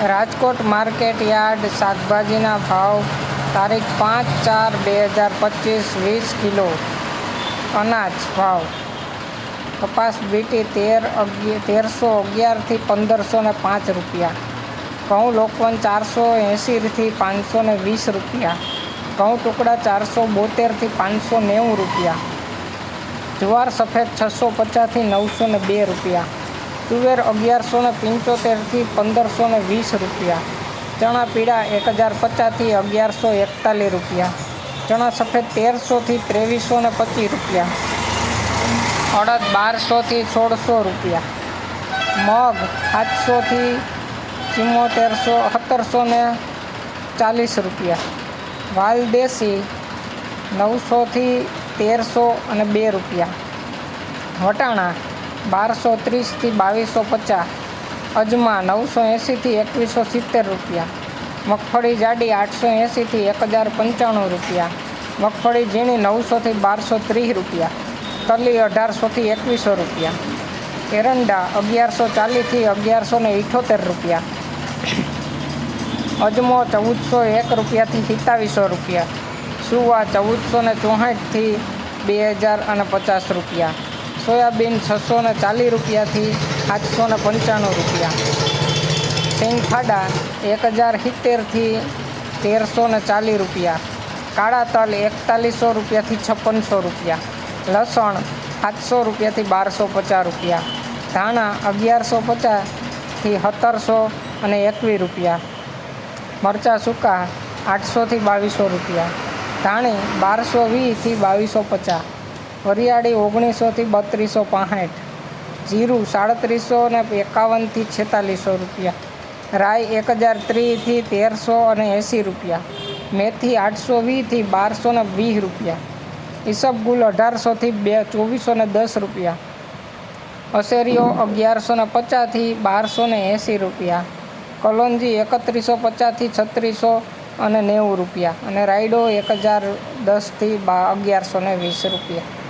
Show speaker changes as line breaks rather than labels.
Rajkot market yard શાકભાજીના ભાવ તારીખ 5/4/2025 20 કિલો અનાજ ભાવ કપાસ બીટી 1311 થી 1505 રૂપિયા, ઘઉં લોકવન 480 થી 520 રૂપિયા, ઘઉં ટુકડા 472 થી 590 રૂપિયા, જુવાર સફેદ 650 થી 902 રૂપિયા, તુવેર 1175 થી 1520 રૂપિયા, ચણા પીળા 1050 થી 1141 રૂપિયા, ચણા સફેદ 1300 થી 2325 રૂપિયા, અડદ 1200 થી 1600 રૂપિયા, મગ 700 થી 1740 રૂપિયા, વાલ દેશી 900 થી 1302 રૂપિયા, વટાણા 1230 થી 2250, અજમા 980 થી 2170 રૂપિયા, મગફળી જાડી 880 થી 1095 રૂપિયા, મગફળી ઝીણી 900 થી 1230 રૂપિયા, તલી 1800 થી 2100 રૂપિયા, એરંડા 1140 થી 1178 રૂપિયા, અજમો 1401 રૂપિયાથી 2700 રૂપિયા, સુવા 1464 થી 2050 રૂપિયા, સોયાબીન 640 રૂપિયાથી 795 રૂપિયા, સિંગફાડા 1070 થી 1340 રૂપિયા, કાળા તલ 4100 રૂપિયાથી 5600 રૂપિયા, લસણ 700 રૂપિયાથી 1250 રૂપિયા, ધાણા 1150 થી 1721 રૂપિયા, મરચાં સૂકા 800 થી 2200 રૂપિયા, ધાણી 1220 થી 2250, વરિયાળી 1900 થી 3265, જીરું 3751 થી 4600 રૂપિયા, રાઈ 1030 થી 1380 રૂપિયા, મેથી 820 થી 1220 રૂપિયા, ઈસબગુલ 1800 થી 2410 રૂપિયા, અશેરીઓ 1150 થી 1280 રૂપિયા, કલોંજી 3150 થી 3690 રૂપિયા અને રાયડો 1010 થી 1120 રૂપિયા.